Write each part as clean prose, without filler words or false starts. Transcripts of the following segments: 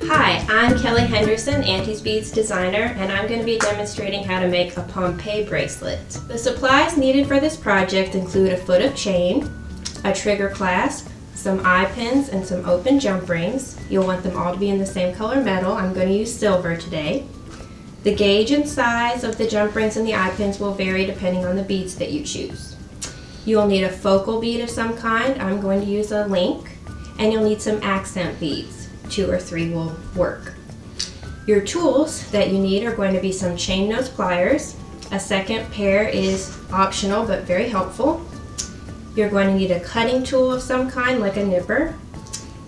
Hi, I'm Kelly Henderson, Auntie's Beads designer, and I'm going to be demonstrating how to make a Pompeii bracelet. The supplies needed for this project include a foot of chain, a trigger clasp, some eye pins, and some open jump rings. You'll want them all to be in the same color metal. I'm going to use silver today. The gauge and size of the jump rings and the eye pins will vary depending on the beads that you choose. You'll need a focal bead of some kind. I'm going to use a link, and you'll need some accent beads. 2 or 3 will work. Your tools that you need are going to be some chain nose pliers. A second pair is optional but very helpful. You're going to need a cutting tool of some kind like a nipper,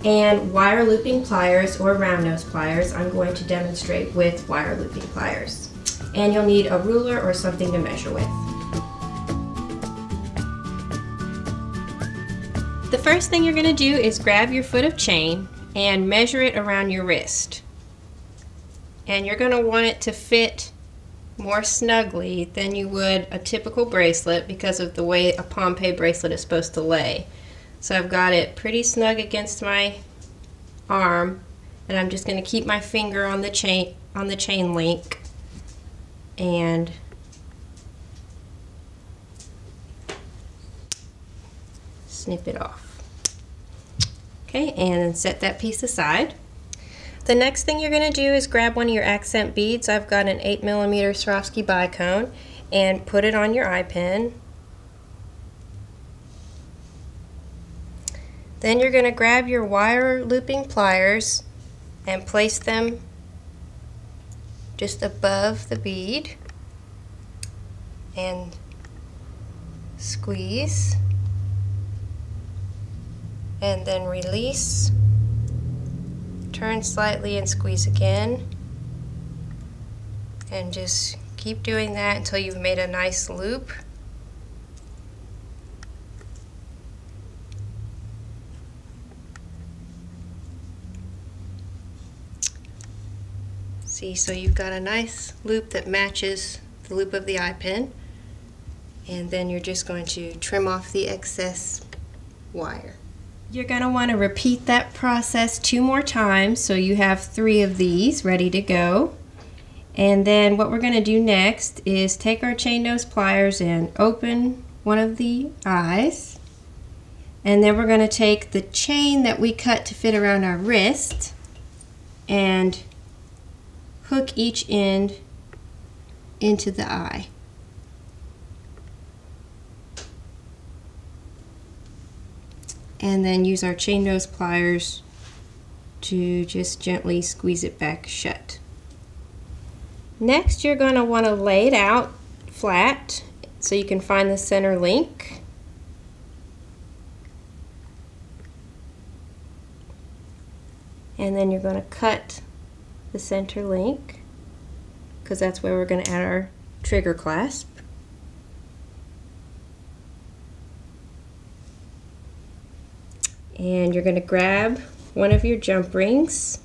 and wire looping pliers or round nose pliers. I'm going to demonstrate with wire looping pliers. And you'll need a ruler or something to measure with. The first thing you're going to do is grab your foot of chain and measure it around your wrist. And you're going to want it to fit more snugly than you would a typical bracelet because of the way a Pompeii bracelet is supposed to lay. So I've got it pretty snug against my arm, and I'm just going to keep my finger on the chain link and snip it off. Okay, and then set that piece aside. The next thing you're going to do is grab one of your accent beads. I've got an 8mm Swarovski bicone, and put it on your eye pin. Then you're going to grab your wire looping pliers and place them just above the bead and squeeze. And then release, turn slightly and squeeze again, and just keep doing that until you've made a nice loop. See, so you've got a nice loop that matches the loop of the eye pin, and then you're just going to trim off the excess wire. You're going to want to repeat that process 2 more times, so you have 3 of these ready to go. And then what we're going to do next is take our chain nose pliers and open one of the eyes. And then we're going to take the chain that we cut to fit around our wrist and hook each end into the eye. And then use our chain nose pliers to just gently squeeze it back shut. Next, you're going to want to lay it out flat so you can find the center link. And then you're going to cut the center link because that's where we're going to add our trigger clasp. And you're going to grab one of your jump rings,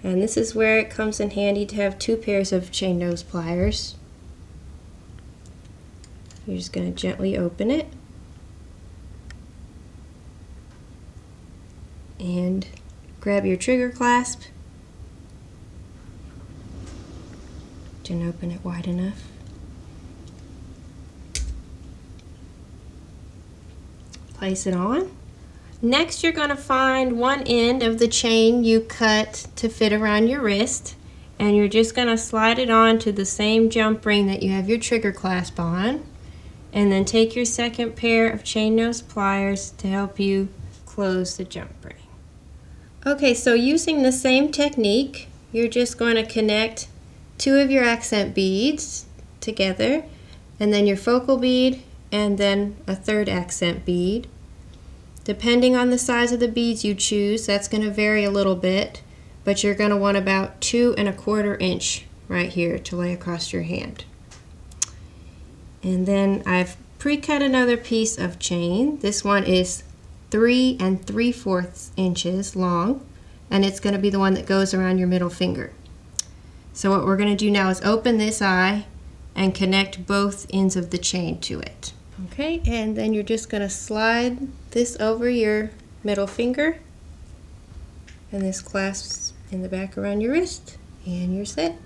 and this is where it comes in handy to have 2 pairs of chain nose pliers. You're just going to gently open it and grab your trigger clasp and open it wide enough. Place it on. Next, you're going to find one end of the chain you cut to fit around your wrist, and you're just going to slide it on to the same jump ring that you have your trigger clasp on, and then take your second pair of chain nose pliers to help you close the jump ring. Okay, so using the same technique, you're just going to connect 2 of your accent beads together, and then your focal bead, and then a 3rd accent bead. Depending on the size of the beads you choose, that's going to vary a little bit, but you're going to want about 2 1/4 inch right here to lay across your hand. And then I've pre-cut another piece of chain. This one is 3 3/4 inches long, and it's going to be the one that goes around your middle finger. So what we're going to do now is open this eye and connect both ends of the chain to it. Okay, and then you're just going to slide this over your middle finger and this clasps in the back around your wrist, and you're set.